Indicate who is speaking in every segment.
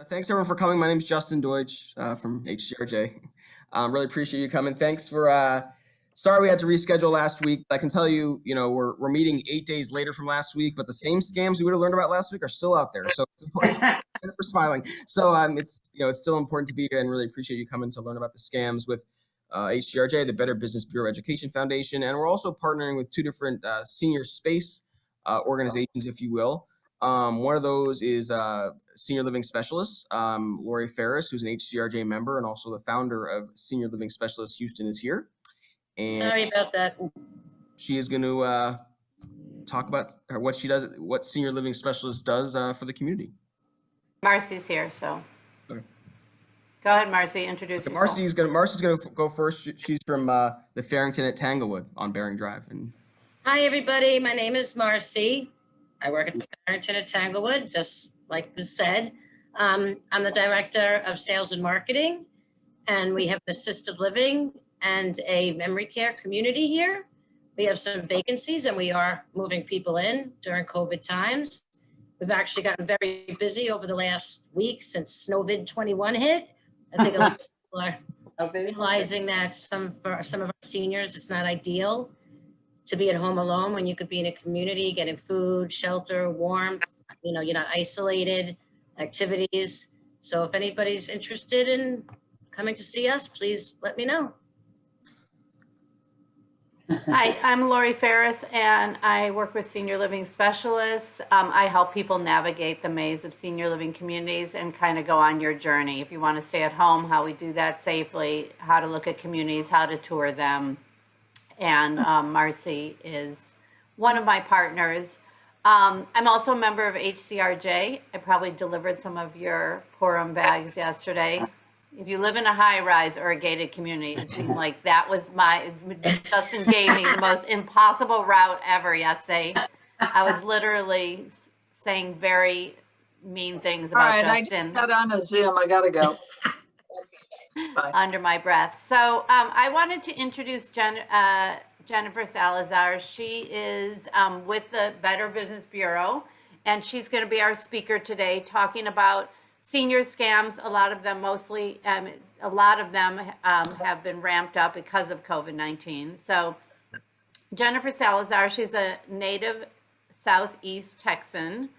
Speaker 1: Thanks everyone for coming. My name is Justin Deutsch from HCRJ. Really appreciate you coming. Thanks for. Sorry we had to reschedule last week. I can tell you, we're meeting 8 days later from last week, but the same scams we would have learned about last week are still out there. So it's important for smiling. So it's still important to be here, and really appreciate you coming to learn about the scams with HCRJ, the Better Business Bureau Education Foundation, and we're also partnering with two different senior space organizations, if you will. One of those is Senior Living Specialists. Lori Ferris, who's an HCRJ member and also the founder of Senior Living Specialists Houston, is here. And
Speaker 2: sorry about that.
Speaker 1: She is going to talk about what she does, what Senior Living Specialist does for the community.
Speaker 3: Marcy's here, so.
Speaker 1: Okay.
Speaker 3: Go ahead, Marcy, introduce yourself.
Speaker 1: Marcy's going to go first. She's from the Farrington at Tanglewood on Bering Drive. And
Speaker 2: hi, everybody. My name is Marcy. I work at the Farrington at Tanglewood, just like was said. I'm the Director of Sales and Marketing, and we have an assisted living and a memory care community here. We have some vacancies, and we are moving people in during COVID times. We've actually gotten very busy over the last week since Snowvid 21 hit. I think a lot of people are realizing that for some of our seniors, it's not ideal to be at home alone when you could be in a community, getting food, shelter, warmth, you're not isolated, activities. So if anybody's interested in coming to see us, please let me know.
Speaker 3: Hi, I'm Lori Ferris, and I work with Senior Living Specialists. I help people navigate the maze of senior living communities and kind of go on your journey. If you want to stay at home, how we do that safely, how to look at communities, how to tour them. And Marcy is one of my partners. I'm also a member of HCRJ. I probably delivered some of your Purim bags yesterday. If you live in a high-rise or a gated community, it seemed like that was Justin gave me the most impossible route ever yesterday. I was literally saying very mean things about Justin.
Speaker 4: I got on a Zoom. I got to go.
Speaker 3: Under my breath. So I wanted to introduce Jennifer Salazar. She is with the Better Business Bureau, and she's going to be our speaker today, talking about senior scams. A lot of them have been ramped up because of COVID-19. So Jennifer Salazar, she's a native Southeast Texan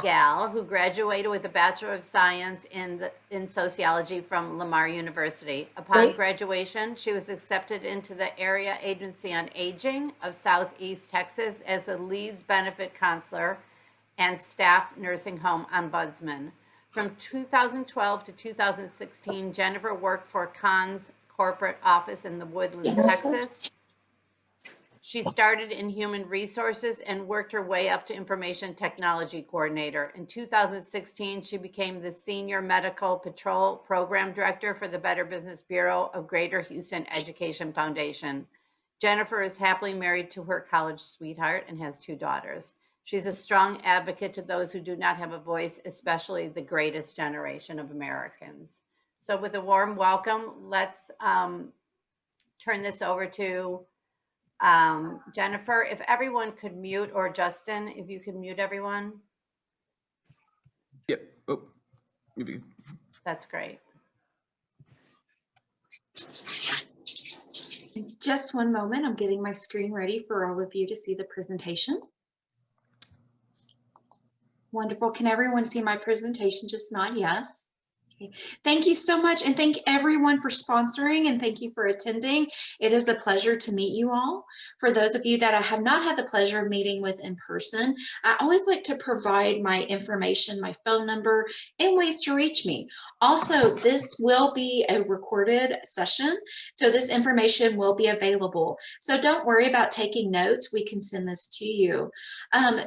Speaker 3: gal who graduated with a Bachelor of Science in Sociology from Lamar University. Upon graduation, she was accepted into the Area Agency on Aging of Southeast Texas as a Leads Benefit Counselor and Staff Nursing Home Ombudsman. From 2012 to 2016, Jennifer worked for Kahn's corporate office in the Woodlands, Texas. She started in human resources and worked her way up to information technology coordinator. In 2016, she became the senior medical patrol program director for the Better Business Bureau of Greater Houston Education Foundation. Jennifer is happily married to her college sweetheart and has 2 daughters. She's a strong advocate to those who do not have a voice, especially the greatest generation of Americans. So with a warm welcome, let's turn this over to Jennifer. If everyone could mute, or Justin, if you could mute everyone.
Speaker 1: Yep. Oh, maybe.
Speaker 3: That's great.
Speaker 5: Just one moment. I'm getting my screen ready for all of you to see the presentation. Wonderful. Can everyone see my presentation? Just nod yes. Okay. Thank you so much, and thank everyone for sponsoring, and thank you for attending. It is a pleasure to meet you all. For those of you that I have not had the pleasure of meeting with in person, I always like to provide my information, my phone number, and ways to reach me. Also, this will be a recorded session, so this information will be available. So don't worry about taking notes. We can send this to you.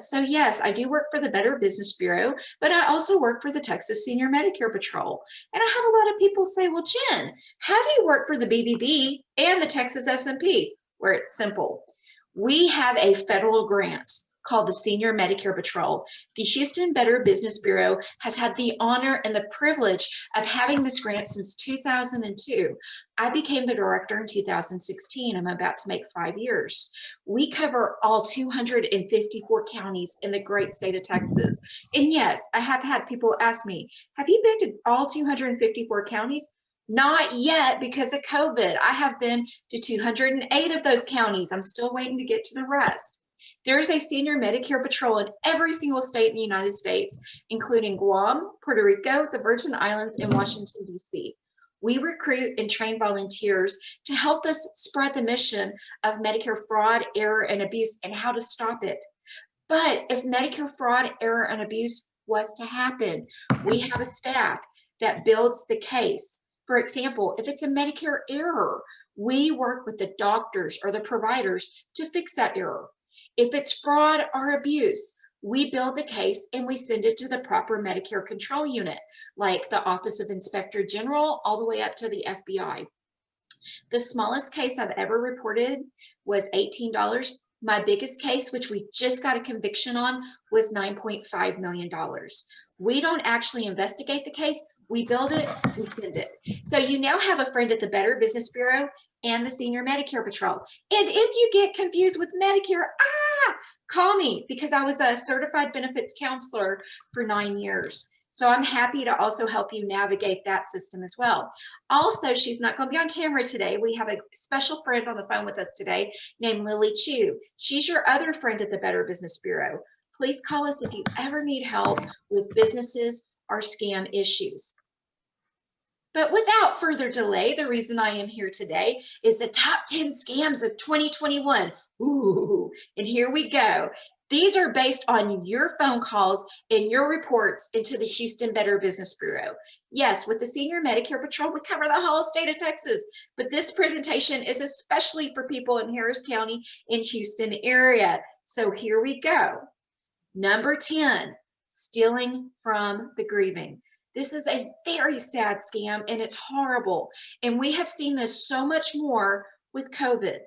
Speaker 5: So yes, I do work for the Better Business Bureau, but I also work for the Texas Senior Medicare Patrol. And I have a lot of people say, well, Jen, how do you work for the BBB and the Texas S&P? Where it's simple. We have a federal grant called the Senior Medicare Patrol. The Houston Better Business Bureau has had the honor and the privilege of having this grant since 2002. I became the director in 2016. I'm about to make 5 years. We cover all 254 counties in the great state of Texas. And yes, I have had people ask me, have you been to all 254 counties? Not yet because of COVID. I have been to 208 of those counties. I'm still waiting to get to the rest. There is a senior Medicare patrol in every single state in the United States, including Guam, Puerto Rico, the Virgin Islands, and Washington, D.C. We recruit and train volunteers to help us spread the mission of Medicare fraud, error, and abuse and how to stop it. But if Medicare fraud, error, and abuse was to happen, we have a staff that builds the case. For example, if it's a Medicare error, we work with the doctors or the providers to fix that error. If it's fraud or abuse, we build the case and we send it to the proper Medicare control unit, like the Office of Inspector General, all the way up to the FBI. The smallest case I've ever reported was $18. My biggest case, which we just got a conviction on, was $9.5 million. We don't actually investigate the case. We build it, we send it. So you now have a friend at the Better Business Bureau and the Senior Medicare Patrol. And if you get confused with Medicare, call me, because I was a certified benefits counselor for 9 years. So I'm happy to also help you navigate that system as well. Also, she's not going to be on camera today. We have a special friend on the phone with us today named Lily Chu. She's your other friend at the Better Business Bureau. Please call us if you ever need help with businesses or scam issues. But without further delay, the reason I am here today is the top 10 scams of 2021. Ooh, and here we go. These are based on your phone calls and your reports into the Houston Better Business Bureau. Yes, with the Senior Medicare Patrol, we cover the whole state of Texas, but this presentation is especially for people in Harris County and Houston area. So here we go. Number 10, stealing from the grieving. This is a very sad scam and it's horrible. And we have seen this so much more with COVID.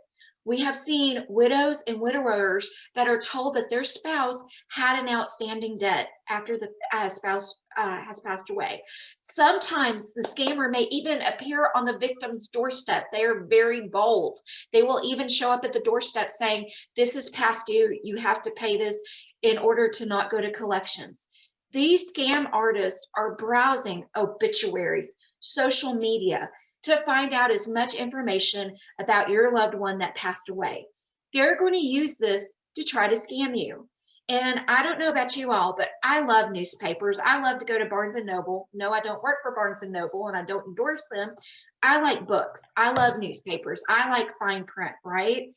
Speaker 5: We have seen widows and widowers that are told that their spouse had an outstanding debt after the spouse has passed away. Sometimes the scammer may even appear on the victim's doorstep. They are very bold. They will even show up at the doorstep saying, this is past due, you have to pay this in order to not go to collections. These scam artists are browsing obituaries, social media, to find out as much information about your loved one that passed away. They're going to use this to try to scam you. And I don't know about you all, but I love newspapers. I love to go to Barnes & Noble. No, I don't work for Barnes & Noble and I don't endorse them. I like books. I love newspapers. I like fine print, right?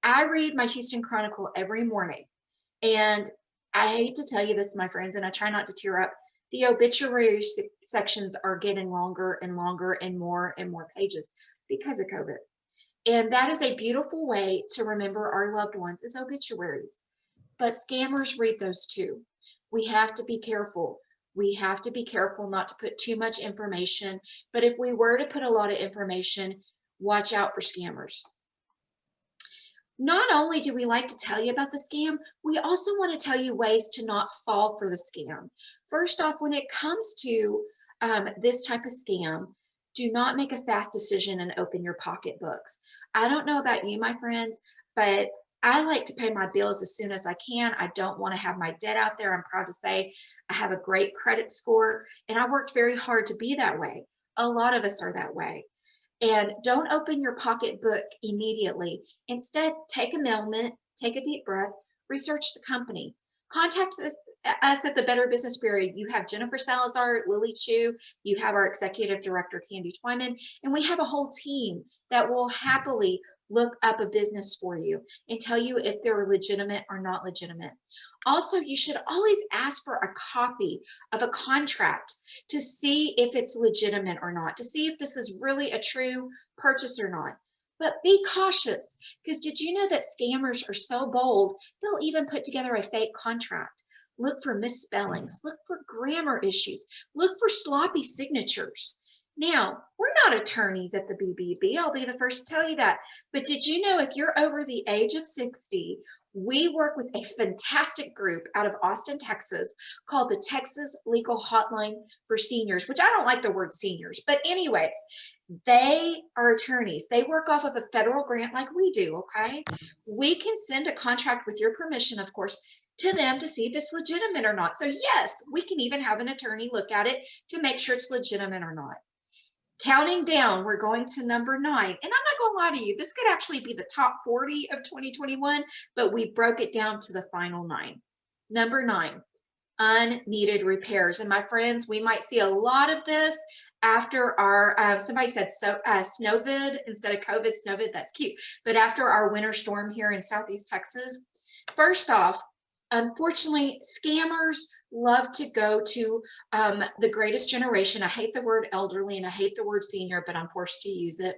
Speaker 5: I read my Houston Chronicle every morning. And I hate to tell you this, my friends, and I try not to tear up, the obituary sections are getting longer and longer and more pages because of COVID. And that is a beautiful way to remember our loved ones is obituaries. But scammers read those too. We have to be careful. We have to be careful not to put too much information. But if we were to put a lot of information, watch out for scammers. Not only do we like to tell you about the scam, we also want to tell you ways to not fall for the scam. First off, when it comes to this type of scam, do not make a fast decision and open your pocketbooks. I don't know about you, my friends, but I like to pay my bills as soon as I can. I don't want to have my debt out there. I'm proud to say I have a great credit score, and I worked very hard to be that way. A lot of us are that way. And don't open your pocketbook immediately. Instead, take a moment, take a deep breath, research the company. Contact us at the Better Business Bureau. You have Jennifer Salazar, Lily Chu, you have our Executive Director, Candy Twyman, and we have a whole team that will happily look up a business for you and tell you if they're legitimate or not legitimate. Also, you should always ask for a copy of a contract to see if it's legitimate or not, to see if this is really a true purchase or not. But be cautious, because did you know that scammers are so bold, they'll even put together a fake contract. Look for misspellings, look for grammar issues, look for sloppy signatures. Now, we're not attorneys at the BBB, I'll be the first to tell you that. But did you know if you're over the age of 60 We work with a fantastic group out of Austin, Texas, called the Texas Legal Hotline for Seniors, which I don't like the word seniors, but anyways, they are attorneys. They work off of a federal grant like we do, okay? We can send a contract with your permission, of course, to them to see if it's legitimate or not. So yes, we can even have an attorney look at it to make sure it's legitimate or not. Counting down, we're going to number 9. And I'm not going to lie to you, this could actually be the top 40 of 2021, but we broke it down to the final 9. Number 9, unneeded repairs. And my friends, we might see a lot of this after our, somebody said snowvid instead of COVID, snowvid, that's cute. But after our winter storm here in Southeast Texas, first off, unfortunately, scammers love to go to the greatest generation. I hate the word elderly and I hate the word senior, but I'm forced to use it.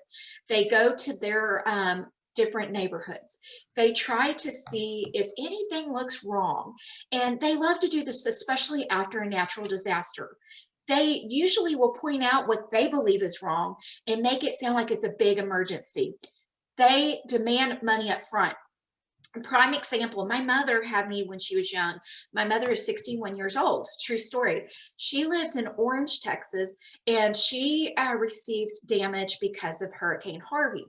Speaker 5: They go to their different neighborhoods. They try to see if anything looks wrong. And they love to do this, especially after a natural disaster. They usually will point out what they believe is wrong and make it sound like it's a big emergency. They demand money up front. Prime example, my mother had me when she was young. My mother is 61 years old. True story. She lives in Orange, Texas, and she received damage because of Hurricane Harvey.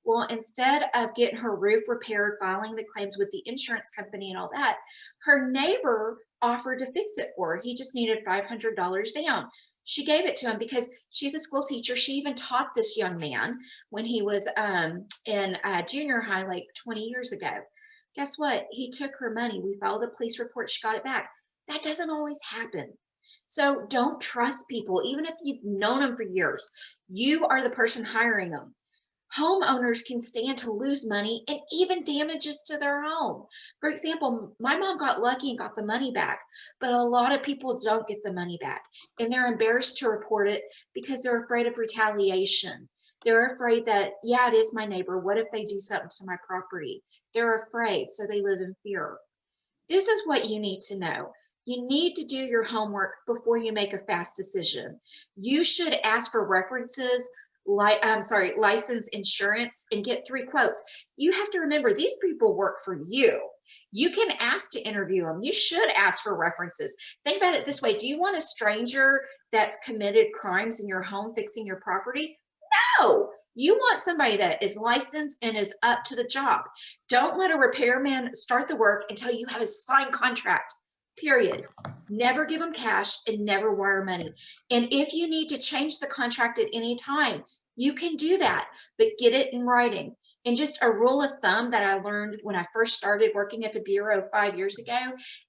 Speaker 5: Well, instead of getting her roof repaired, filing the claims with the insurance company and all that, her neighbor offered to fix it for her. He just needed $500 down. She gave it to him because she's a school teacher. She even taught this young man when he was in junior high, like 20 years ago. Guess what? He took her money. We filed a police report. She got it back. That doesn't always happen. So don't trust people, even if you've known them for years. You are the person hiring them. Homeowners can stand to lose money and even damages to their home. For example, my mom got lucky and got the money back, but a lot of people don't get the money back and they're embarrassed to report it because they're afraid of retaliation. They're afraid that, yeah, it is my neighbor. What if they do something to my property? They're afraid, so they live in fear. This is what you need to know. You need to do your homework before you make a fast decision. You should ask for references, license, insurance, and get 3 quotes. You have to remember, these people work for you. You can ask to interview them. You should ask for references. Think about it this way. Do you want a stranger that's committed crimes in your home fixing your property? No, you want somebody that is licensed and is up to the job. Don't let a repairman start the work until you have a signed contract, period. Never give them cash and never wire money. And if you need to change the contract at any time, you can do that, but get it in writing. And just a rule of thumb that I learned when I first started working at the Bureau 5 years ago,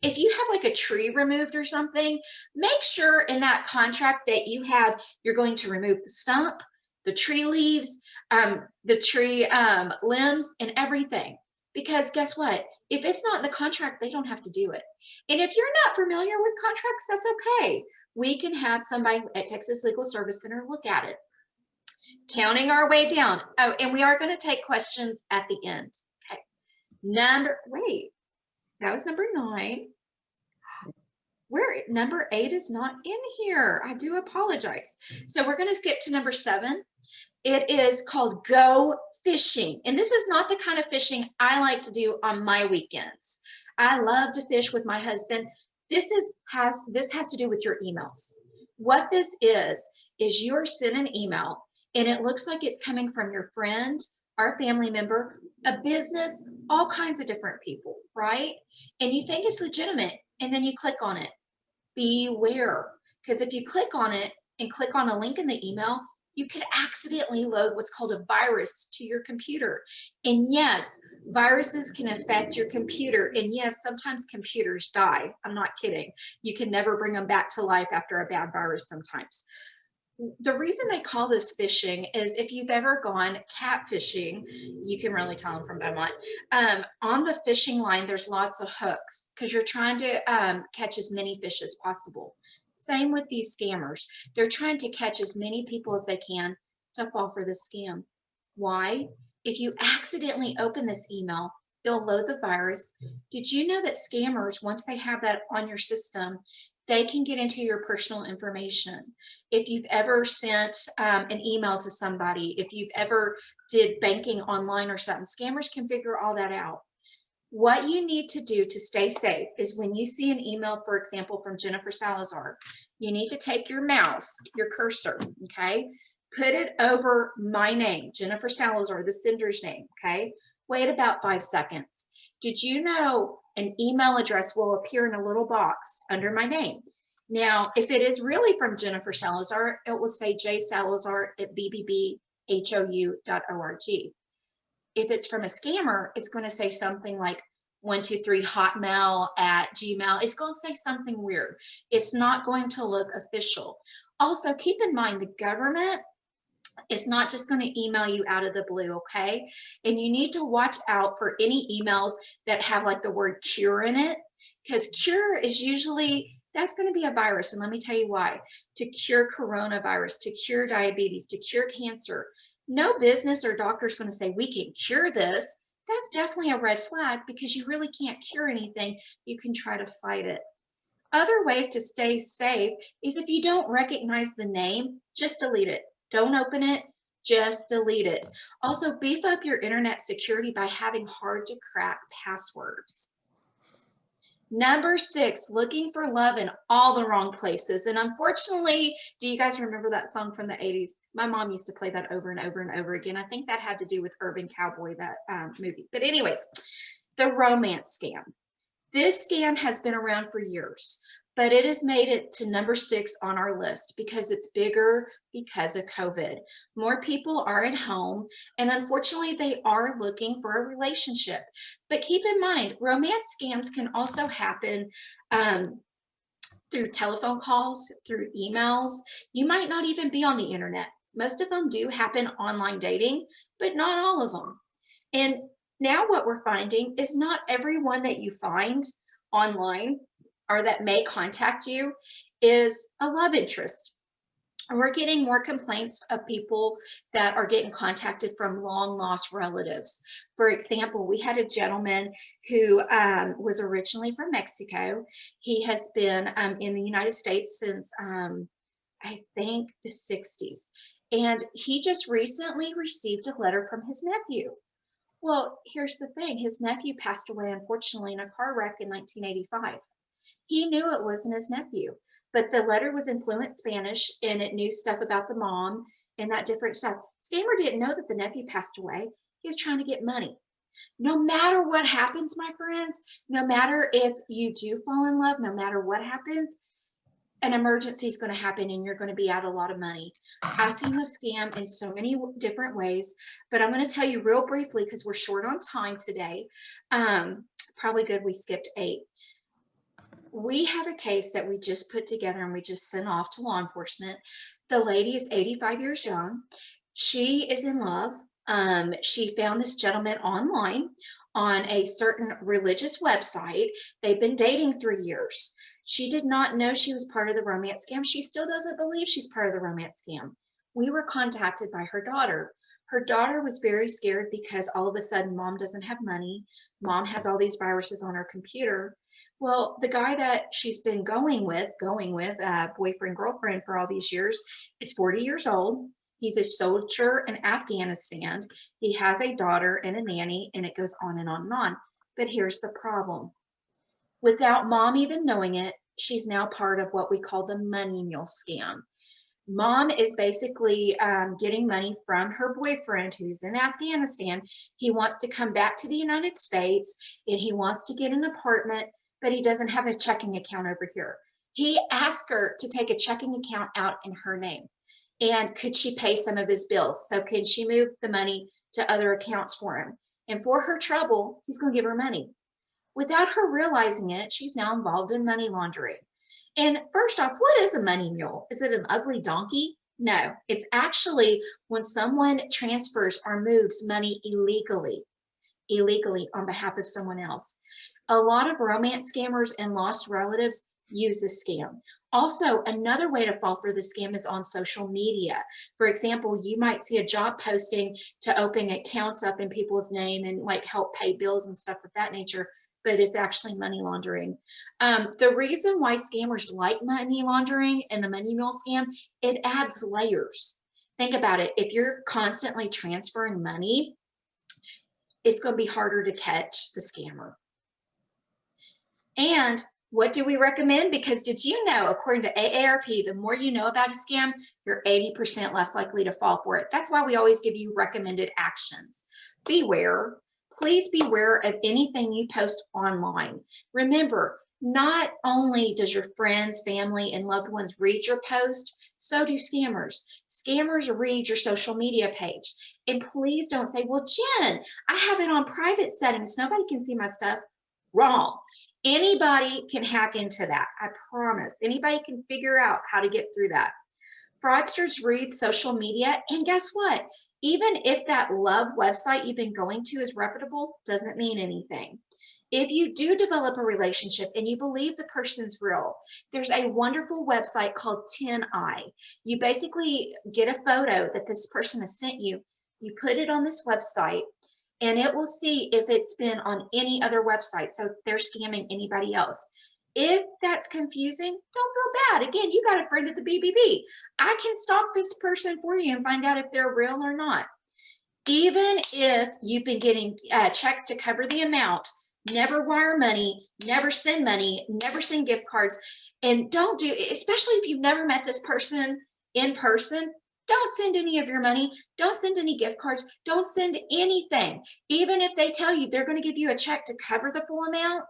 Speaker 5: if you have like a tree removed or something, make sure in that contract that you're going to remove the stump, the tree leaves, the tree limbs, and everything. Because guess what? If it's not in the contract, they don't have to do it. And if you're not familiar with contracts, that's okay. We can have somebody at Texas Legal Service Center look at it. Counting our way down. Oh, and we are going to take questions at the end. Okay. That was number 9. Number 8 is not in here. I do apologize. So we're going to skip to number 7. It is called go fishing. And this is not the kind of fishing I like to do on my weekends. I love to fish with my husband. This has to do with your emails. What this is you're sent an email and it looks like it's coming from your friend, our family member, a business, all kinds of different people, right? And you think it's legitimate and then you click on it. Beware, because if you click on it and click on a link in the email, you could accidentally load what's called a virus to your computer. And yes, viruses can affect your computer. And yes, sometimes computers die. I'm not kidding. You can never bring them back to life after a bad virus sometimes. The reason they call this phishing is if you've ever gone catfishing, you can really tell them from Beaumont. On the fishing line, there's lots of hooks because you're trying to catch as many fish as possible. Same with these scammers. They're trying to catch as many people as they can to fall for the scam. Why? If you accidentally open this email, it'll load the virus. Did you know that scammers, once they have that on your system, they can get into your personal information. If you've ever sent an email to somebody, if you've ever did banking online or something, scammers can figure all that out. What you need to do to stay safe is when you see an email, for example, from Jennifer Salazar, you need to take your mouse, your cursor, okay? Put it over my name, Jennifer Salazar, the sender's name, okay? Wait about 5 seconds. Did you know an email address will appear in a little box under my name? Now, if it is really from Jennifer Salazar, it will say jsalazar@bbbhou.org. If it's from a scammer, it's going to say something like 123hotmail@gmail. It's going to say something weird. It's not going to look official. Also, keep in mind the government is not just going to email you out of the blue, okay? And you need to watch out for any emails that have like the word cure in it, because cure is usually, that's going to be a virus. And let me tell you why. To cure coronavirus, to cure diabetes, to cure cancer. No business or doctor is going to say, we can cure this. That's definitely a red flag, because you really can't cure anything. You can try to fight it. Other ways to stay safe is if you don't recognize the name, just delete it. Don't open it, just delete it. Also, beef up your internet security by having hard to crack passwords. Number 6, looking for love in all the wrong places. And unfortunately, do you guys remember that song from the 80s? My mom used to play that over and over and over again. I think that had to do with Urban Cowboy, that movie. But anyways, the romance scam. This scam has been around for years, but it has made it to number 6 on our list because it's bigger because of COVID. More people are at home, and unfortunately they are looking for a relationship. But keep in mind, romance scams can also happen through telephone calls, through emails. You might not even be on the internet. Most of them do happen online dating, but not all of them. And now what we're finding is not everyone that you find online or that may contact you is a love interest. We're getting more complaints of people that are getting contacted from long lost relatives. For example, we had a gentleman who was originally from Mexico. He has been in the United States since I think the 60s. And he just recently received a letter from his nephew. Well, here's the thing. His nephew passed away, unfortunately, in a car wreck in 1985. He knew it wasn't his nephew, but the letter was in fluent Spanish and it knew stuff about the mom and that different stuff. Scammer didn't know that the nephew passed away. He was trying to get money. No matter what happens, my friends, no matter if you do fall in love, no matter what happens, an emergency is going to happen and you're going to be out a lot of money. I've seen the scam in so many different ways, but I'm going to tell you real briefly because we're short on time today. Probably good we skipped 8. We have a case that we just put together and we just sent off to law enforcement. The lady is 85 years young. She is in love. She found this gentleman online on a certain religious website. They've been dating 3 years. She did not know she was part of the romance scam. She still doesn't believe she's part of the romance scam. We were contacted by her daughter. Her daughter was very scared because all of a sudden mom doesn't have money. Mom has all these viruses on her computer. Well, the guy that she's been going with, boyfriend, girlfriend for all these years, is 40 years old. He's a soldier in Afghanistan. He has a daughter and a nanny, and it goes on and on and on. But here's the problem. Without mom even knowing it, she's now part of what we call the money mule scam. Mom is basically getting money from her boyfriend who's in Afghanistan. He wants to come back to the United States and he wants to get an apartment, but he doesn't have a checking account over here. He asked her to take a checking account out in her name. And could she pay some of his bills? So can she move the money to other accounts for him? And for her trouble, he's going to give her money. Without her realizing it, she's now involved in money laundering. And first off, what is a money mule? Is it an ugly donkey? No, it's actually when someone transfers or moves money illegally on behalf of someone else. A lot of romance scammers and lost relatives use this scam. Also, another way to fall for the scam is on social media. For example, you might see a job posting to open accounts up in people's name and like help pay bills and stuff of that nature, but it's actually money laundering. The reason why scammers like money laundering and the money mule scam, it adds layers. Think about it. If you're constantly transferring money, it's going to be harder to catch the scammer. And what do we recommend? Because did you know, according to AARP, the more you know about a scam, you're 80% less likely to fall for it. That's why we always give you recommended actions. Beware. Please beware of anything you post online. Remember, not only does your friends, family, and loved ones read your post, so do scammers. Scammers read your social media page. And please don't say, well, Jen, I have it on private settings. Nobody can see my stuff. Wrong. Anybody can hack into that. I promise. Anybody can figure out how to get through that. Fraudsters read social media, and guess what? Even if that love website you've been going to is reputable, doesn't mean anything. If you do develop a relationship and you believe the person's real, there's a wonderful website called 10i. You basically get a photo that this person has sent you, you put it on this website, and it will see if it's been on any other website, so they're scamming anybody else. If that's confusing, don't feel bad. Again, you got a friend at the BBB. I can stalk this person for you and find out if they're real or not. Even if you've been getting checks to cover the amount, never wire money, never send gift cards, and don't do, especially if you've never met this person in person, don't send any of your money, don't send any gift cards, don't send anything. Even if they tell you they're going to give you a check to cover the full amount,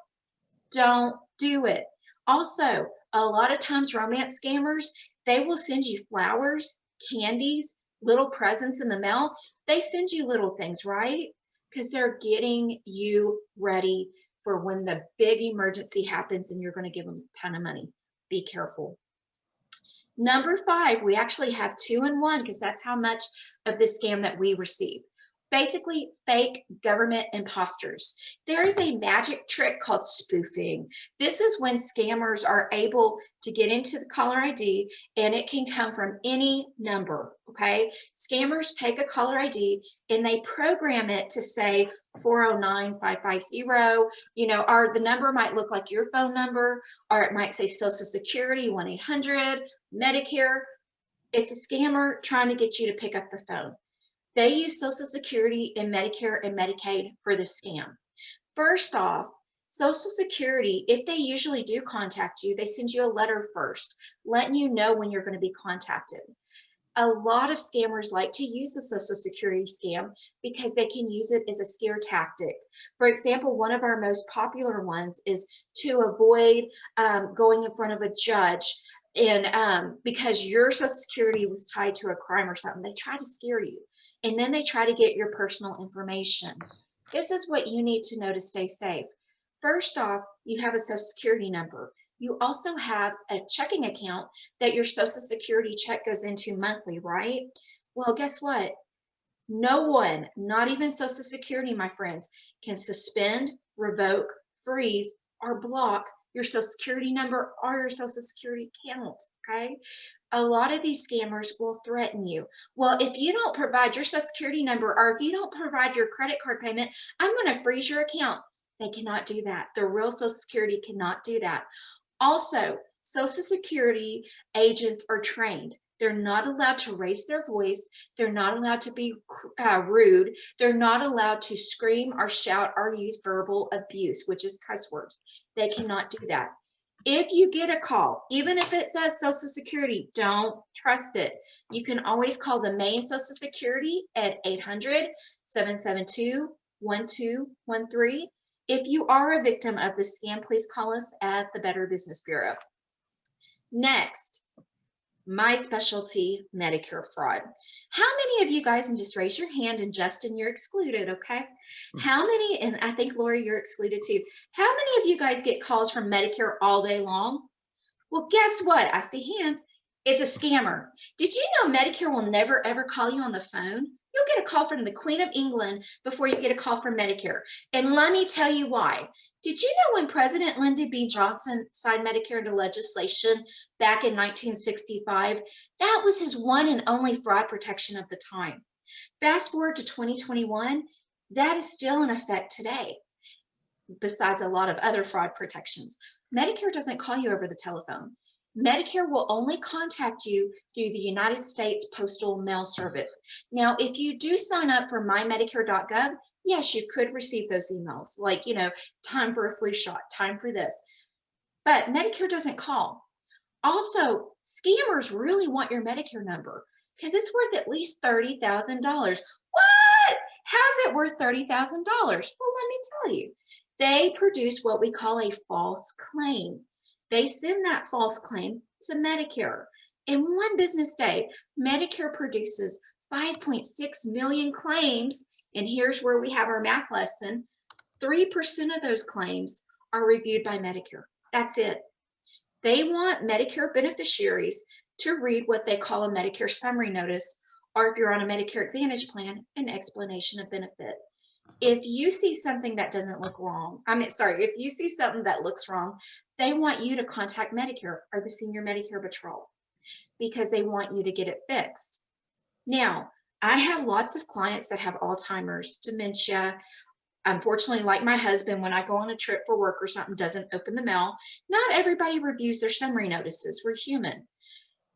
Speaker 5: don't do it. Also, a lot of times romance scammers, they will send you flowers, candies, little presents in the mail. They send you little things, right? Because they're getting you ready for when the big emergency happens and you're going to give them a ton of money. Be careful. Number 5, we actually have 2 in 1 because that's how much of this scam that we receive. Basically, fake government imposters. There is a magic trick called spoofing. This is when scammers are able to get into the caller ID, and it can come from any number, okay? Scammers take a caller ID and they program it to say 409-550, you know, or the number might look like your phone number, or it might say Social Security, 1-800, Medicare. It's a scammer trying to get you to pick up the phone. They use Social Security and Medicare and Medicaid for the scam. First off, Social Security, if they usually do contact you, they send you a letter first, letting you know when you're going to be contacted. A lot of scammers like to use the Social Security scam because they can use it as a scare tactic. For example, one of our most popular ones is to avoid going in front of a judge, and because your Social Security was tied to a crime or something, they try to scare you. And then they try to get your personal information. This is what you need to know to stay safe. First off, you have a Social Security number. You also have a checking account that your Social Security check goes into monthly, right? Well, guess what? No one, not even Social Security, my friends, can suspend, revoke, freeze, or block your Social Security number or your Social Security account, okay? A lot of these scammers will threaten you. Well, if you don't provide your Social Security number, or if you don't provide your credit card payment, I'm going to freeze your account. They cannot do that. The real Social Security cannot do that. Also, Social Security agents are trained. They're not allowed to raise their voice. They're not allowed to be rude. They're not allowed to scream or shout or use verbal abuse, which is cuss words. They cannot do that. If you get a call, even if it says Social Security, don't trust it. You can always call the main Social Security at 800-772-1213. If you are a victim of this scam, please call us at the Better Business Bureau. Next, my specialty, Medicare fraud. How many of you guys, and just raise your hand, and Justin, you're excluded, okay? How many, and I think Lori, you're excluded too. How many of you guys get calls from Medicare all day long? Well, guess what? I see hands. It's a scammer. Did you know Medicare will never ever call you on the phone? You'll get a call from the Queen of England before you get a call from Medicare. And let me tell you why. Did you know when President Lyndon B. Johnson signed Medicare into legislation back in 1965, that was his one and only fraud protection of the time. Fast forward to 2021, that is still in effect today, besides a lot of other fraud protections. Medicare doesn't call you over the telephone. Medicare will only contact you through the United States Postal Mail Service. Now, if you do sign up for mymedicare.gov, yes, you could receive those emails like, time for a flu shot, time for this. But Medicare doesn't call. Also, scammers really want your Medicare number because it's worth at least $30,000. What? How's it worth $30,000? Well, let me tell you. They produce what we call a false claim. They send that false claim to Medicare. In one business day, Medicare produces 5.6 million claims. And here's where we have our math lesson. 3% of those claims are reviewed by Medicare. That's it. They want Medicare beneficiaries to read what they call a Medicare summary notice, or if you're on a Medicare Advantage plan, an explanation of benefit. If you see something that doesn't look wrong, if you see something that looks wrong, they want you to contact Medicare or the Senior Medicare Patrol because they want you to get it fixed. Now, I have lots of clients that have Alzheimer's, dementia. Unfortunately, like my husband, when I go on a trip for work or something doesn't open the mail, not everybody reviews their summary notices. We're human.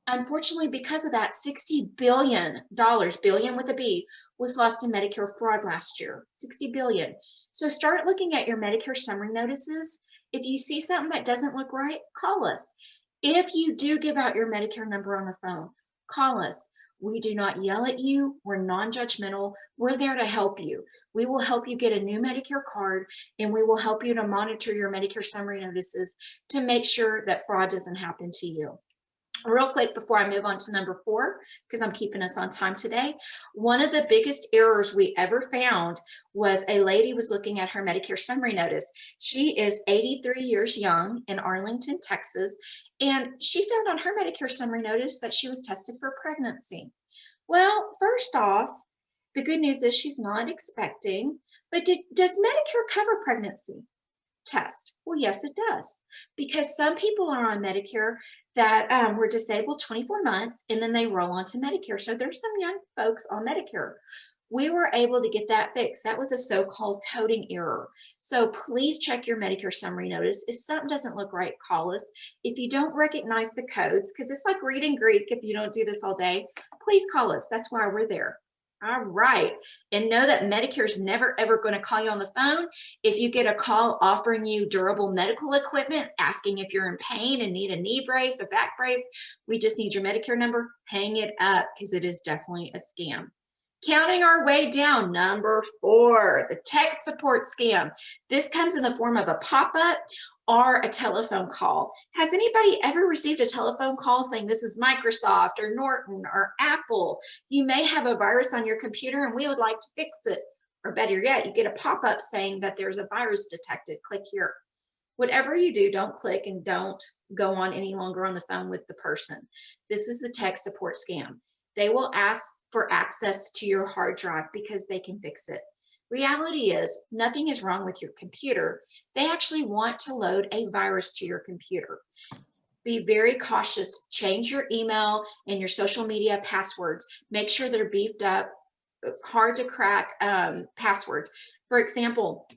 Speaker 5: Unfortunately, because of that, $60 billion, billion with a B, was lost in Medicare fraud last year. 60 billion. So start looking at your Medicare summary notices. If you see something that doesn't look right, call us. If you do give out your Medicare number on the phone, call us. We do not yell at you. We're non-judgmental. We're there to help you. We will help you get a new Medicare card, and we will help you to monitor your Medicare summary notices to make sure that fraud doesn't happen to you. Real quick before I move on to number 4, because I'm keeping us on time today, one of the biggest errors we ever found was a lady was looking at her Medicare summary notice. She is 83 years young in Arlington, Texas, and she found on her Medicare summary notice that she was tested for pregnancy. Well, first off, the good news is she's not expecting, but does Medicare cover pregnancy test? Well, yes, it does, because some people are on Medicare that were disabled 24 months and then they roll onto Medicare. So there's some young folks on Medicare. We were able to get that fixed. That was a so-called coding error. So please check your Medicare summary notice. If something doesn't look right, call us. If you don't recognize the codes, because it's like reading Greek if you don't do this all day, please call us. That's why we're there. All right. And know that Medicare is never, ever going to call you on the phone. If you get a call offering you durable medical equipment, asking if you're in pain and need a knee brace, a back brace, we just need your Medicare number, hang it up because it is definitely a scam. Counting our way down, number 4, the tech support scam. This comes in the form of a pop-up or a telephone call. Has anybody ever received a telephone call saying this is Microsoft or Norton or Apple? You may have a virus on your computer and we would like to fix it. Or better yet, you get a pop-up saying that there's a virus detected. Click here. Whatever you do, don't click and don't go on any longer on the phone with the person. This is the tech support scam. They will ask for access to your hard drive because they can fix it. Reality is nothing is wrong with your computer. They actually want to load a virus to your computer. Be very cautious. Change your email and your social media passwords. Make sure they're beefed up, hard to crack passwords. For example,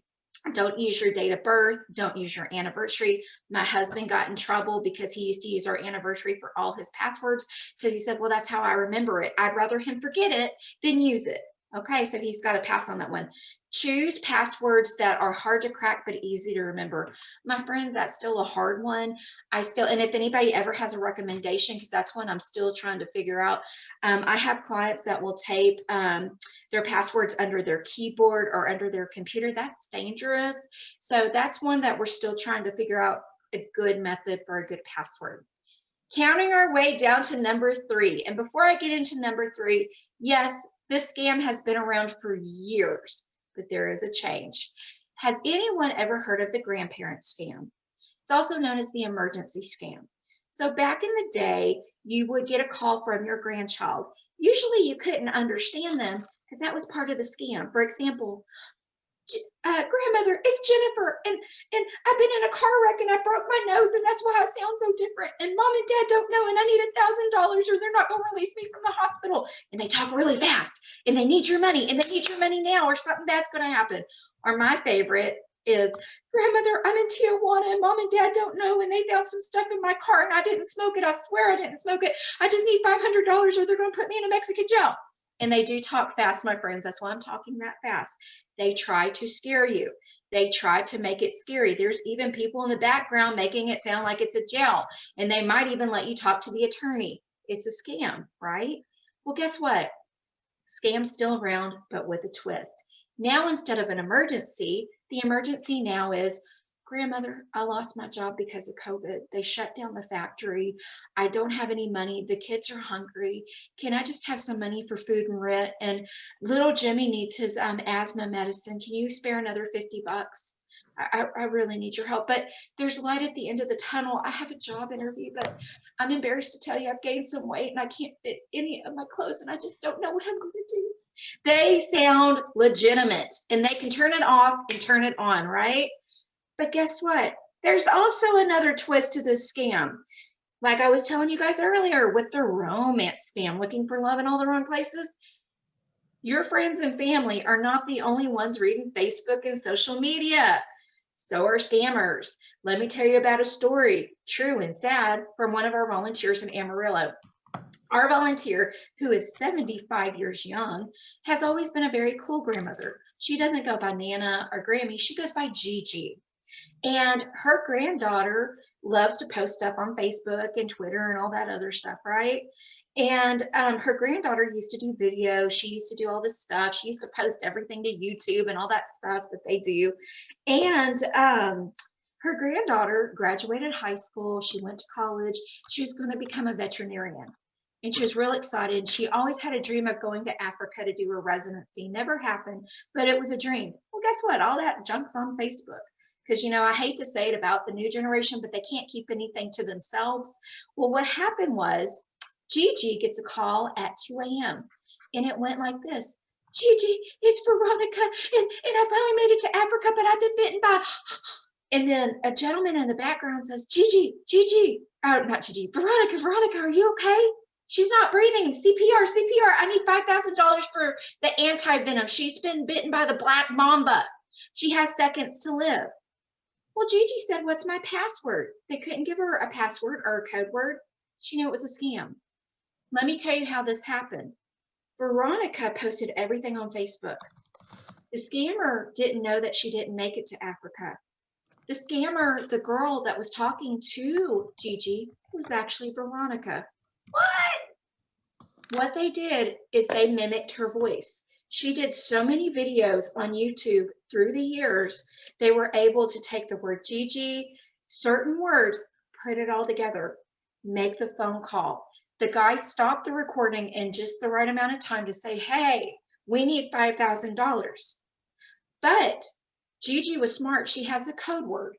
Speaker 5: don't use your date of birth. Don't use your anniversary. My husband got in trouble because he used to use our anniversary for all his passwords because he said, well, that's how I remember it. I'd rather him forget it than use it. Okay, so he's got to pass on that one. Choose passwords that are hard to crack but easy to remember. My friends, that's still a hard one. And if anybody ever has a recommendation, because that's one I'm still trying to figure out, I have clients that will tape their passwords under their keyboard or under their computer. That's dangerous. So that's one that we're still trying to figure out a good method for a good password. Counting our way down to number 3. And before I get into number 3, yes, this scam has been around for years, but there is a change. Has anyone ever heard of the Grandparent Scam? It's also known as the emergency scam. So back in the day, you would get a call from your grandchild. Usually you couldn't understand them because that was part of the scam. For example, grandmother, it's Jennifer, and I've been in a car wreck and I broke my nose and that's why I sound so different, and mom and dad don't know and I need $1,000 or they're not going to release me from the hospital, and they talk really fast and they need your money and they need your money now or something bad's going to happen. Or my favorite is, grandmother, I'm in Tijuana and mom and dad don't know and they found some stuff in my car and I didn't smoke it. I swear I didn't smoke it. I just need $500 or they're going to put me in a Mexican jail. And they do talk fast, my friends. That's why I'm talking that fast. They try to scare you. They try to make it scary. There's even people in the background making it sound like it's a jail, and they might even let you talk to the attorney. It's a scam, right? Well, guess what? Scam's still around, but with a twist. Now, instead of an emergency, the emergency now is, grandmother, I lost my job because of COVID. They shut down the factory. I don't have any money. The kids are hungry. Can I just have some money for food and rent? And little Jimmy needs his asthma medicine. Can you spare another $50? I really need your help. But there's light at the end of the tunnel. I have a job interview, but I'm embarrassed to tell you I've gained some weight and I can't fit any of my clothes and I just don't know what I'm going to do. They sound legitimate, and they can turn it off and turn it on, right? But guess what? There's also another twist to this scam. Like I was telling you guys earlier with the romance scam, looking for love in all the wrong places. Your friends and family are not the only ones reading Facebook and social media. So are scammers. Let me tell you about a story, true and sad, from one of our volunteers in Amarillo. Our volunteer, who is 75 years young, has always been a very cool grandmother. She doesn't go by Nana or Grammy, she goes by Gigi. And her granddaughter loves to post stuff on Facebook and Twitter and all that other stuff, right? And her granddaughter used to do videos. She used to do all this stuff. She used to post everything to YouTube and all that stuff that they do. And her granddaughter graduated high school. She went to college. She was going to become a veterinarian. And she was real excited. She always had a dream of going to Africa to do her residency. Never happened, but it was a dream. Well, guess what? All that junk's on Facebook. Because, you know, I hate to say it about the new generation, but they can't keep anything to themselves. Well, what happened was Gigi gets a call at 2 a.m. and it went like this. Gigi, it's Veronica, and I finally made it to Africa, but I've been bitten by. And then a gentleman in the background says, Gigi, not Gigi, Veronica, are you okay? She's not breathing. CPR. I need $5,000 for the anti-venom. She's been bitten by the black mamba. She has seconds to live. Well, Gigi said, what's my password? They couldn't give her a password or a code word. She knew it was a scam. Let me tell you how this happened. Veronica posted everything on Facebook. The scammer didn't know that she didn't make it to Africa. The scammer, the girl that was talking to Gigi, was actually Veronica. What they did is they mimicked her voice. She did so many videos on YouTube through the years, they were able to take the word Gigi, certain words, put it all together, make the phone call. The guy stopped the recording in just the right amount of time to say, hey, we need $5,000. But Gigi was smart. She has a code word.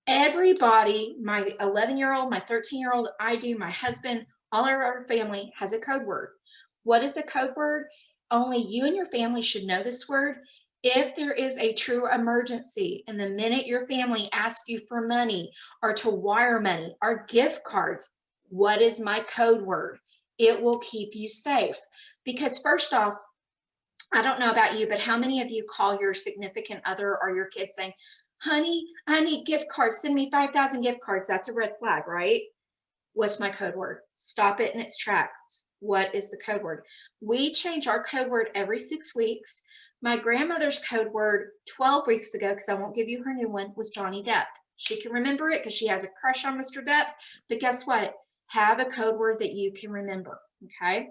Speaker 5: Everybody, my 11-year-old, my 13-year-old, I do, my husband, all of our family has a code word. What is a code word? Only you and your family should know this word. If there is a true emergency, and the minute your family asks you for money or to wire money or gift cards, what is my code word? It will keep you safe. Because first off, I don't know about you, but how many of you call your significant other or your kids saying, honey, I need gift cards. Send me 5,000 gift cards. That's a red flag, right? What's my code word? Stop it in its tracks. What is the code word? We change our code word every 6 weeks. My grandmother's code word 12 weeks ago, because I won't give you her new one, was Johnny Depp. She can remember it because she has a crush on Mr. Depp. But guess what? Have a code word that you can remember, okay?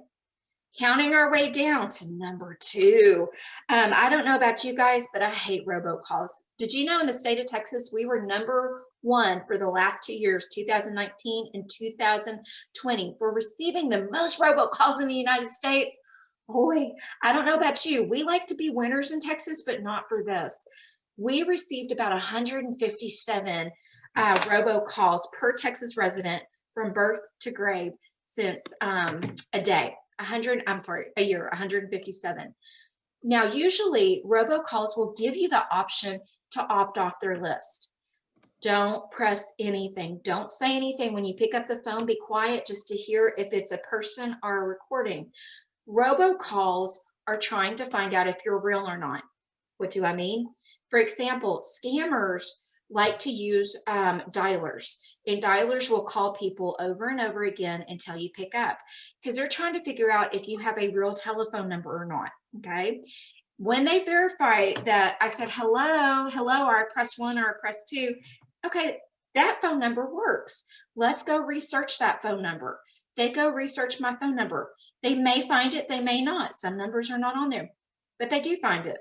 Speaker 5: Counting our way down to number 2. I don't know about you guys, but I hate robocalls. Did you know in the state of Texas, we were number 1 for the last 2 years, 2019 and 2020, for receiving the most robocalls in the United States? Boy, I don't know about you. We like to be winners in Texas, but not for this. We received about 157 robocalls per Texas resident from birth to grave since a year, 157. Now, usually robocalls will give you the option to opt off their list. Don't press anything. Don't say anything. When you pick up the phone, be quiet just to hear if it's a person or a recording. Robocalls are trying to find out if you're real or not. What do I mean? For example, scammers like to use dialers, and dialers will call people over and over again until you pick up, because they're trying to figure out if you have a real telephone number or not. Okay. When they verify that I said hello, hello, or I press 1 or I press 2, okay, that phone number works. Let's go research that phone number. They go research my phone number. They may find it, they may not. Some numbers are not on there, but they do find it.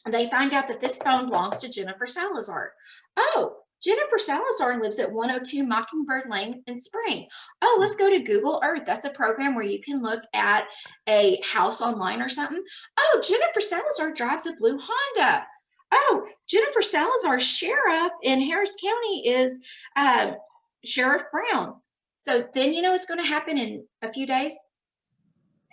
Speaker 5: And they find out that this phone belongs to Jennifer Salazar. Oh, Jennifer Salazar lives at 102 Mockingbird Lane in Spring. Oh, let's go to Google Earth. That's a program where you can look at a house online or something. Oh, Jennifer Salazar drives a blue Honda. Oh, Jennifer Salazar's sheriff in Harris County is Sheriff Brown. So then you know what's going to happen in a few days?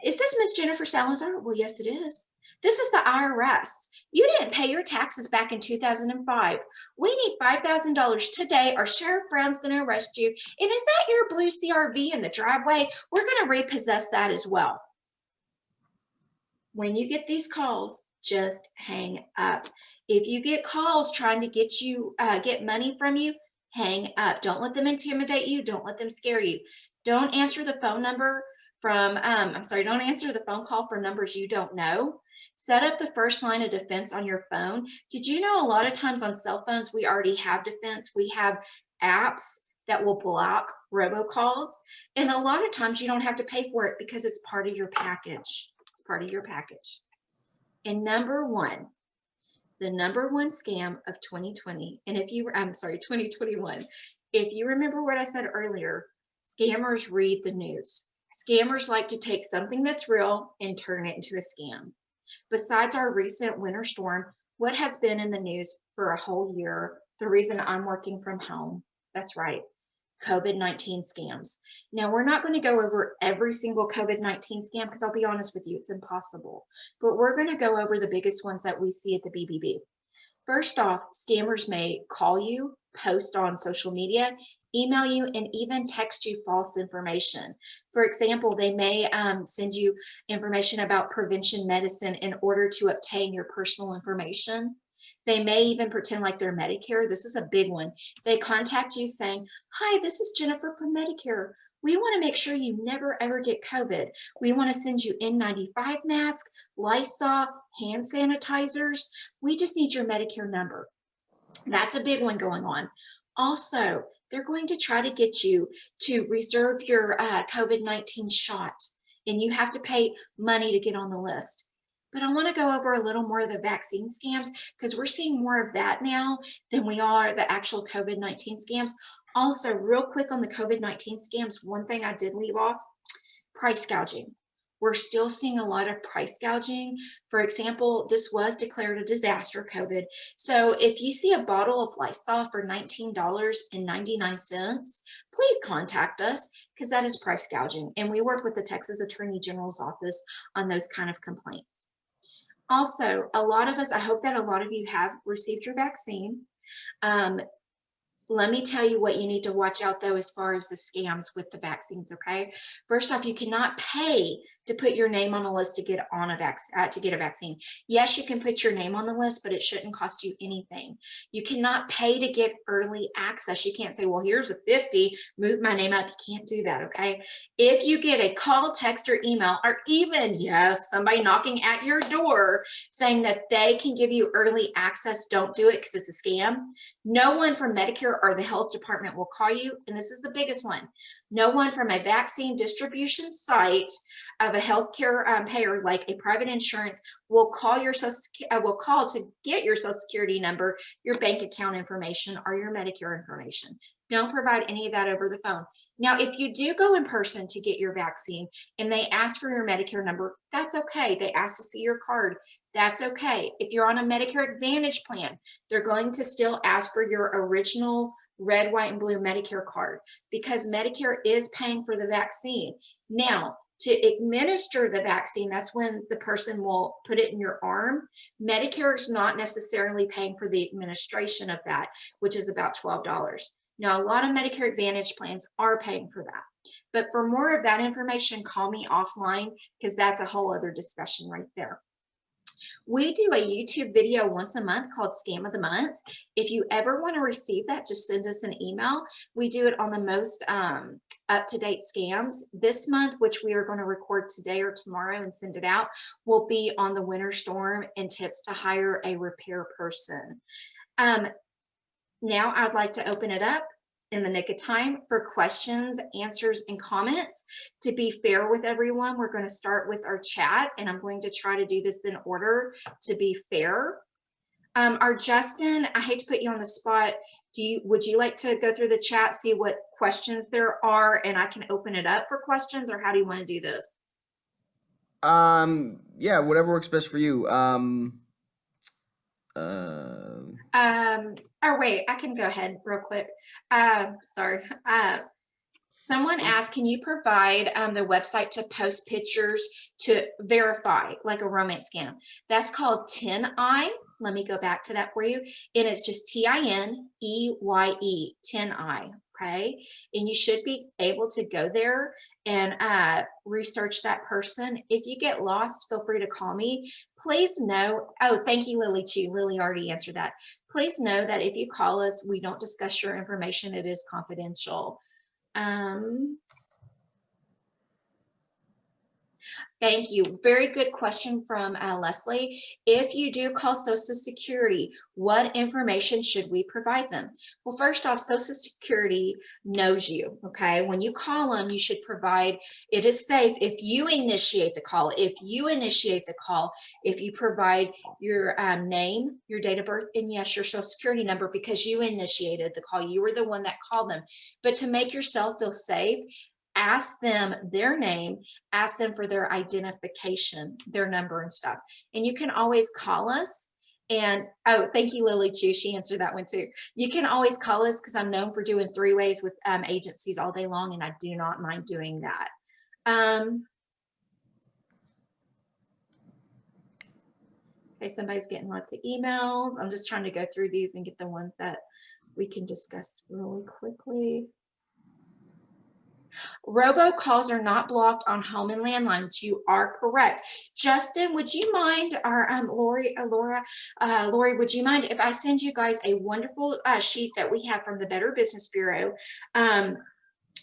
Speaker 5: Is this Miss Jennifer Salazar? Well, yes, it is. This is the IRS. You didn't pay your taxes back in 2005. We need $5,000 today, or Sheriff Brown's going to arrest you. And is that your blue CRV in the driveway? We're going to repossess that as well. When you get these calls, just hang up. If you get calls trying to get you get money from you, hang up. Don't let them intimidate you. Don't let them scare you. Don't answer the phone number from don't answer the phone call for numbers you don't know. Set up the first line of defense on your phone. Did you know a lot of times on cell phones we already have defense? We have apps that will block robocalls, and a lot of times you don't have to pay for it because it's part of your package. It's part of your package. And the number one scam of 2020, and if you 2021, if you remember what I said earlier, scammers read the news. Scammers like to take something that's real and turn it into a scam. Besides our recent winter storm, what has been in the news for a whole year, the reason I'm working from home, that's right, COVID-19 scams. Now, we're not going to go over every single COVID-19 scam because I'll be honest with you, it's impossible. But we're going to go over the biggest ones that we see at the BBB. First off, scammers may call you, post on social media, email you, and even text you false information. For example, they may send you information about prevention medicine in order to obtain your personal information. They may even pretend like they're Medicare. This is a big one. They contact you saying, "Hi, this is Jennifer from Medicare. We want to make sure you never ever get COVID. We want to send you N95 masks, Lysol, hand sanitizers. We just need your Medicare number." That's a big one going on. Also, they're going to try to get you to reserve your COVID-19 shot, and you have to pay money to get on the list. But I want to go over a little more of the vaccine scams because we're seeing more of that now than we are the actual COVID-19 scams. Also, real quick on the COVID-19 scams, one thing I did leave off, price gouging. We're still seeing a lot of price gouging. For example, this was declared a disaster, COVID. So if you see a bottle of Lysol for $19.99, please contact us because that is price gouging. And we work with the Texas Attorney General's office on those kind of complaints. Also, a lot of us, I hope that a lot of you have received your vaccine. Let me tell you what you need to watch out though as far as the scams with the vaccines, okay? First off, you cannot pay to put your name on a list to get on a vaccine. Yes, you can put your name on the list, but it shouldn't cost you anything. You cannot pay to get early access. You can't say, well, here's a 50, move my name up. You can't do that, okay? If you get a call, text, or email, or even, yes, somebody knocking at your door saying that they can give you early access, don't do it because it's a scam. No one from Medicare or the health department will call you, and this is the biggest one. No one from a vaccine distribution site of a healthcare payer like a private insurance will call to get your Social Security number, your bank account information, or your Medicare information. Don't provide any of that over the phone. Now, if you do go in person to get your vaccine and they ask for your Medicare number, that's okay. They ask to see your card. That's okay. If you're on a Medicare Advantage plan, they're going to still ask for your original red, white, and blue Medicare card because Medicare is paying for the vaccine. Now, to administer the vaccine, that's when the person will put it in your arm. Medicare is not necessarily paying for the administration of that, which is about $12. Now, a lot of Medicare Advantage plans are paying for that. But for more of that information, call me offline because that's a whole other discussion right there. We do a YouTube video once a month called Scam of the Month. If you ever want to receive that, just send us an email. We do it on the most up-to-date scams. This month, which we are going to record today or tomorrow and send it out, will be on the winter storm and tips to hire a repair person. Now I'd like to open it up in the nick of time for questions, answers, and comments. To be fair with everyone, we're going to start with our chat, and I'm going to try to do this in order to be fair. Our Justin, I hate to put you on the spot. Would you like to go through the chat, see what questions there are, and I can open it up for questions, or how do you want to do this?
Speaker 1: Yeah, whatever works best for you.
Speaker 5: Oh wait, I can go ahead real quick. Sorry. Someone asked, can you provide the website to post pictures to verify, like a romance scam? That's called TinEye. Let me go back to that for you. And it's just TINEYE, TinEye. Okay. And you should be able to go there and research that person. If you get lost, feel free to call me. Please know, oh, thank you, Lily, too. Lily already answered that. Please know that if you call us, we don't discuss your information. It is confidential. Thank you. Very good question from Leslie. If you do call Social Security, what information should we provide them? Well, first off, Social Security knows you, okay? When you call them, you should provide, it is safe if you initiate the call. If you initiate the call, if you provide your name, your date of birth, and yes, your Social Security number, because you initiated the call. You were the one that called them. But to make yourself feel safe, ask them their name, ask them for their identification, their number and stuff. And you can always call us. And oh, thank you, Lily, too. She answered that one too. You can always call us because I'm known for doing three-ways with agencies all day long, and I do not mind doing that. Okay, somebody's getting lots of emails. I'm just trying to go through these and get the ones that we can discuss really quickly. Robocalls are not blocked on home and landlines. You are correct. Justin, would you mind, or Lori, would you mind if I send you guys a wonderful sheet that we have from the Better Business Bureau?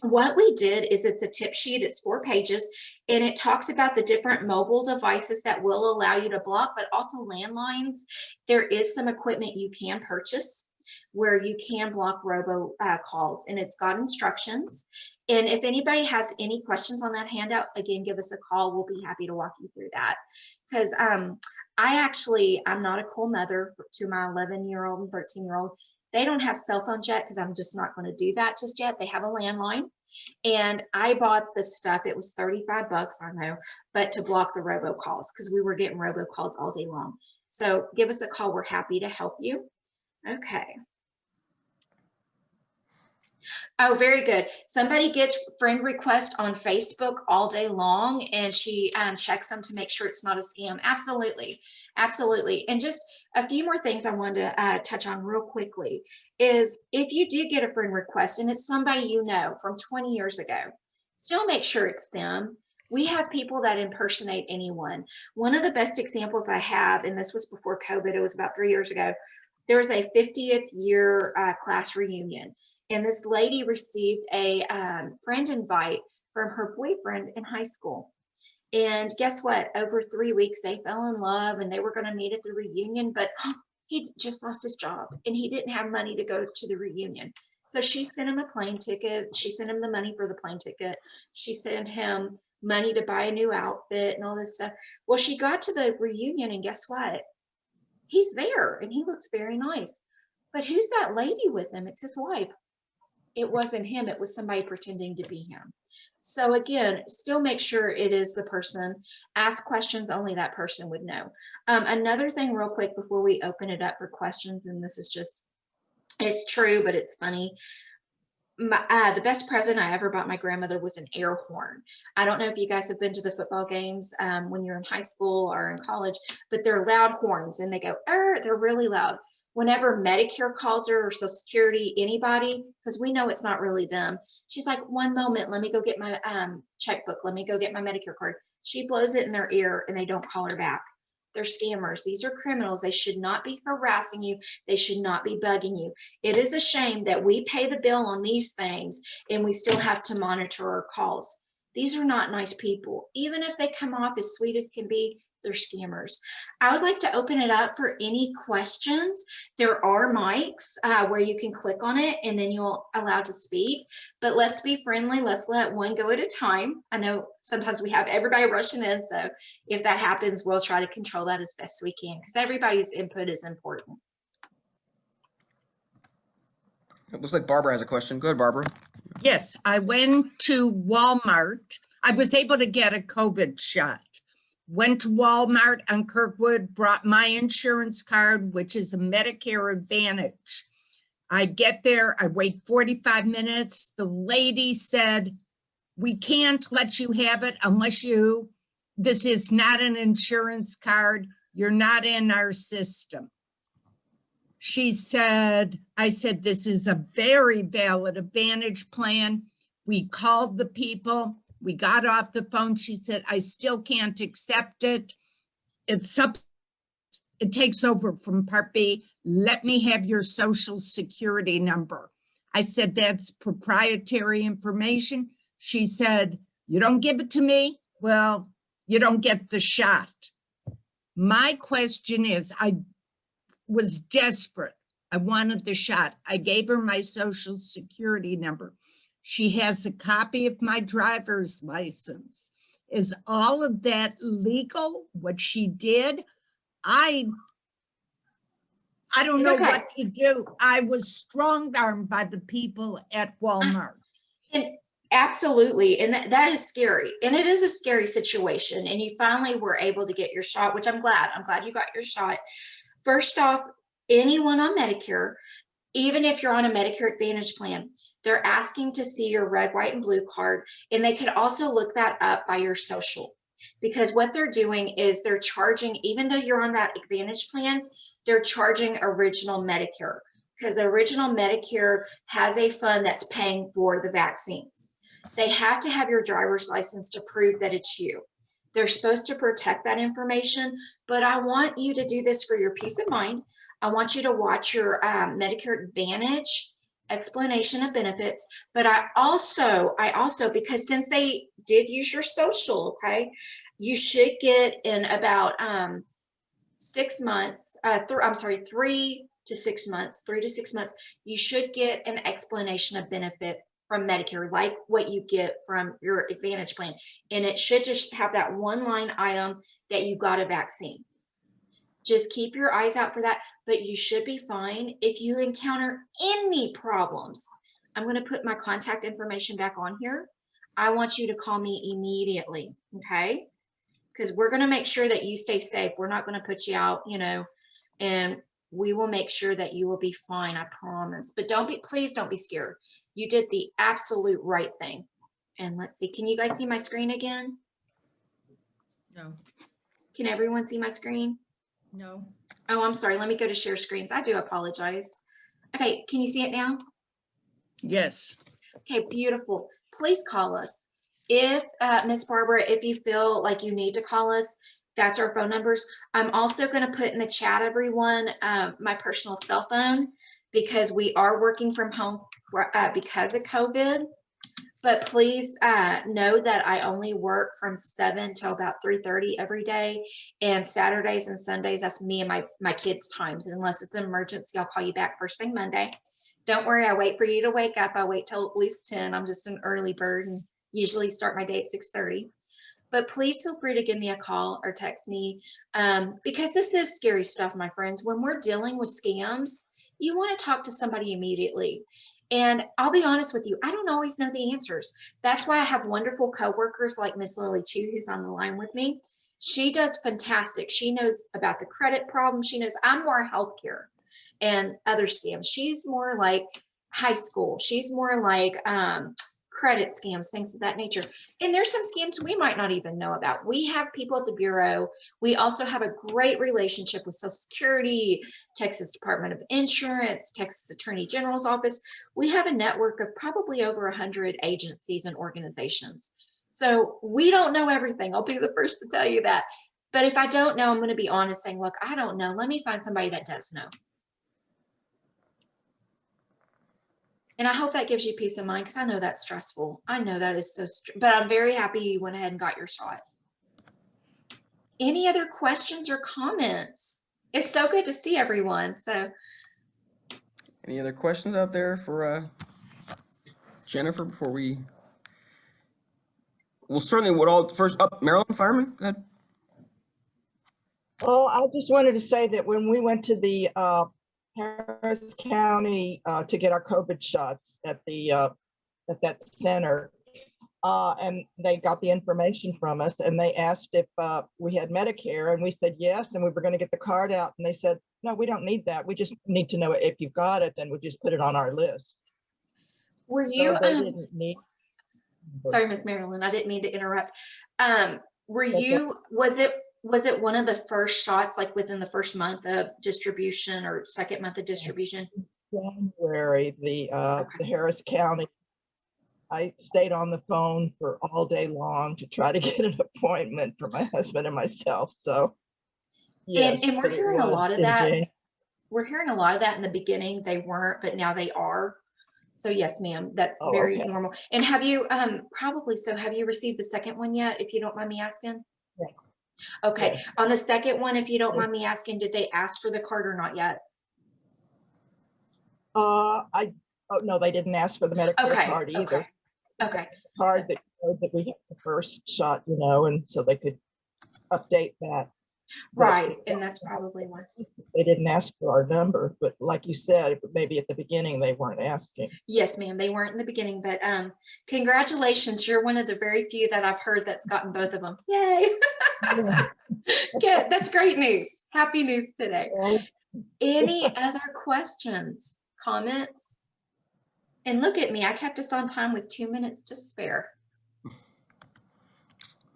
Speaker 5: What we did is it's a tip sheet. It's 4 pages, and it talks about the different mobile devices that will allow you to block, but also landlines. There is some equipment you can purchase where you can block robocalls, and it's got instructions. And if anybody has any questions on that handout, again, give us a call. We'll be happy to walk you through that. Because I'm not a cool mother to my 11-year-old and 13-year-old. They don't have cell phones yet because I'm just not going to do that just yet. They have a landline. And I bought this stuff. It was $35, I know, but to block the robocalls because we were getting robocalls all day long. So give us a call. We're happy to help you. Okay. Oh, very good. Somebody gets friend request on Facebook all day long, and she checks them to make sure it's not a scam. Absolutely. Absolutely. And just a few more things I wanted to touch on real quickly is if you do get a friend request and it's somebody you know from 20 years ago, still make sure it's them. We have people that impersonate anyone. One of the best examples I have, and this was before COVID, it was about 3 years ago, there was a 50th year class reunion. And this lady received a friend invite from her boyfriend in high school. And guess what? Over 3 weeks, they fell in love and they were going to meet at the reunion, but he just lost his job and he didn't have money to go to the reunion. So she sent him a plane ticket. She sent him the money for the plane ticket. She sent him money to buy a new outfit and all this stuff. Well, she got to the reunion and guess what? He's there and he looks very nice. But who's that lady with him? It's his wife. It wasn't him. It was somebody pretending to be him. So again, still make sure it is the person. Ask questions only that person would know. Another thing real quick before we open it up for questions, and this is just, it's true, but it's funny. The best present I ever bought my grandmother was an air horn. I don't know if you guys have been to the football games when you're in high school or in college, but they're loud horns and they go, they're really loud. Whenever Medicare calls her or Social Security, anybody, because we know it's not really them, she's like, one moment, let me go get my checkbook. Let me go get my Medicare card. She blows it in their ear and they don't call her back. They're scammers. These are criminals. They should not be harassing you. They should not be bugging you. It is a shame that we pay the bill on these things and we still have to monitor our calls. These are not nice people. Even if they come off as sweet as can be, they're scammers. I would like to open it up for any questions. There are mics where you can click on it and then you'll allowed to speak, but let's be friendly. Let's let one go at a time. I know sometimes we have everybody rushing in. So if that happens, we'll try to control that as best we can because everybody's input is important.
Speaker 1: It looks like Barbara has a question. Go ahead, Barbara.
Speaker 6: Yes, I went to Walmart. I was able to get a COVID shot. Went to Walmart on Kirkwood, brought my insurance card, which is a Medicare Advantage. I get there, I wait 45 minutes. The lady said, we can't let you have it unless this is not an insurance card. You're not in our system. She said, I said, this is a very valid Advantage plan. We called the people. We got off the phone. She said, I still can't accept it. It takes over from Part B. Let me have your social security number. I said, that's proprietary information. She said, you don't give it to me? Well, you don't get the shot. My question is, I was desperate. I wanted the shot. I gave her my social security number. She has a copy of my driver's license. Is all of that legal, what she did? I don't know what to do. I was strong-armed by the people at Walmart.
Speaker 5: And absolutely. And that is scary. And it is a scary situation. And you finally were able to get your shot, which I'm glad. I'm glad you got your shot. First off, anyone on Medicare, even if you're on a Medicare Advantage plan, they're asking to see your red, white, and blue card. And they could also look that up by your social. Because what they're doing is they're charging, even though you're on that Advantage plan, they're charging original Medicare. Because original Medicare has a fund that's paying for the vaccines. They have to have your driver's license to prove that it's you. They're supposed to protect that information, but I want you to do this for your peace of mind. I want you to watch your Medicare Advantage explanation of benefits, but I also, because since they did use your social, okay, you should get in about 6 months, 3 to 6 months, you should get an explanation of benefit from Medicare, like what you get from your Advantage plan. And it should just have that one line item that you got a vaccine. Just keep your eyes out for that, but you should be fine. If you encounter any problems, I'm going to put my contact information back on here. I want you to call me immediately, okay? Because we're going to make sure that you stay safe. We're not going to put you out, and we will make sure that you will be fine, I promise. But please don't be scared. You did the absolute right thing. And let's see, can you guys see my screen again?
Speaker 6: No,
Speaker 5: Can everyone see my screen?
Speaker 6: no.
Speaker 5: Oh, I'm sorry. Let me go to share screens. I do apologize. Okay, can you see it now?
Speaker 6: Yes.
Speaker 5: Okay, beautiful. Please call us. If, Miss Barbara, if you feel like you need to call us, that's our phone numbers. I'm also going to put in the chat, everyone, my personal cell phone, because we are working from home because of COVID. But please know that I only work from 7 till about 3:30 every day. And Saturdays and Sundays, that's me and my kids' times. Unless it's an emergency, I'll call you back first thing Monday. Don't worry, I wait for you to wake up. I wait till at least 10. I'm just an early bird and usually start my day at 6:30. But please feel free to give me a call or text me because this is scary stuff, my friends. When we're dealing with scams, you want to talk to somebody immediately. And I'll be honest with you, I don't always know the answers. That's why I have wonderful coworkers like Miss Lily Chu, who's on the line with me. She does fantastic. She knows about the credit problem. She knows I'm more healthcare and other scams. She's more like high school. She's more like credit scams, things of that nature. And there's some scams we might not even know about. We have people at the Bureau. We also have a great relationship with Social Security, Texas Department of Insurance, Texas Attorney General's Office. We have a network of probably over 100 agencies and organizations. So we don't know everything. I'll be the first to tell you that. But if I don't know, I'm going to be honest saying, look, I don't know. Let me find somebody that does know. And I hope that gives you peace of mind, because I know that's stressful. I know that is so, but I'm very happy you went ahead and got your shot. Any other questions or comments? It's so good to see everyone. So
Speaker 1: Any other questions out there for Jennifer before we'll certainly would all first up, Marilyn Fireman, go ahead.
Speaker 7: Well, I just wanted to say that when we went to the Harris County to get our COVID shots at that center, and they got the information from us, and they asked if we had Medicare, and we said yes, and we were going to get the card out, and they said, no, we don't need that. We just need to know if you've got it, then we'll just put it on our list.
Speaker 5: were you,
Speaker 7: So they didn't need.
Speaker 5: sorry, Miss Marilyn, I didn't mean to interrupt. Were you, was it one of the first shots, like within the first month of distribution or second month of distribution?
Speaker 7: January, the Harris County, I stayed on the phone for all day long to try to get an appointment for my husband and myself. So yes,
Speaker 5: and we're
Speaker 7: but it
Speaker 5: hearing a
Speaker 7: was
Speaker 5: lot of
Speaker 7: in
Speaker 5: that.
Speaker 7: January.
Speaker 5: We're hearing a lot of that in the beginning. They weren't, but now they are. So yes, ma'am, that's
Speaker 7: Oh,
Speaker 5: very
Speaker 7: okay.
Speaker 5: normal. And have you, probably, so have you received the second one yet, if you don't mind me asking?
Speaker 7: Yeah.
Speaker 5: Okay,
Speaker 7: Yes.
Speaker 5: on the second one, if you don't
Speaker 7: Yes.
Speaker 5: mind me asking, did they ask for the card or not yet?
Speaker 7: Oh no, they didn't ask for the Medicare
Speaker 5: Okay,
Speaker 7: card either.
Speaker 5: okay.
Speaker 7: Card that showed that we had the first shot, and so they could update that. But
Speaker 5: Right, and that's probably why.
Speaker 7: they didn't ask for our number, but like you said, maybe at the beginning they weren't asking.
Speaker 5: Yes, ma'am, they weren't in the beginning, but congratulations. You're one of the very few that I've heard that's gotten both of them. Yay.
Speaker 7: Yeah.
Speaker 5: Good, that's great news. Happy news today.
Speaker 7: Well,
Speaker 5: Any other questions, comments? And look at me, I kept us on time with 2 minutes to spare.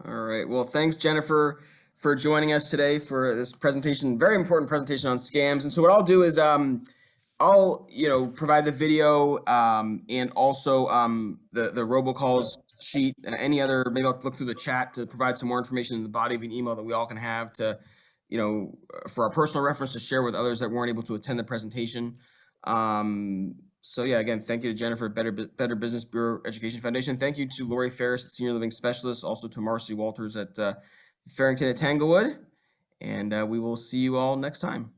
Speaker 1: All right. Well, thanks, Jennifer, for joining us today for this presentation, very important presentation on scams. And so what I'll do is I'll provide the video and also the robocalls sheet and any other, maybe I'll look through the chat to provide some more information in the body of an email that we all can have to, for our personal reference to share with others that weren't able to attend the presentation. So yeah, again, thank you to Jennifer at Better Business Bureau Education Foundation. Thank you to Lori Ferris, Senior Living Specialist, also to Marcy Walters at Farrington at Tanglewood. And we will see you all next time.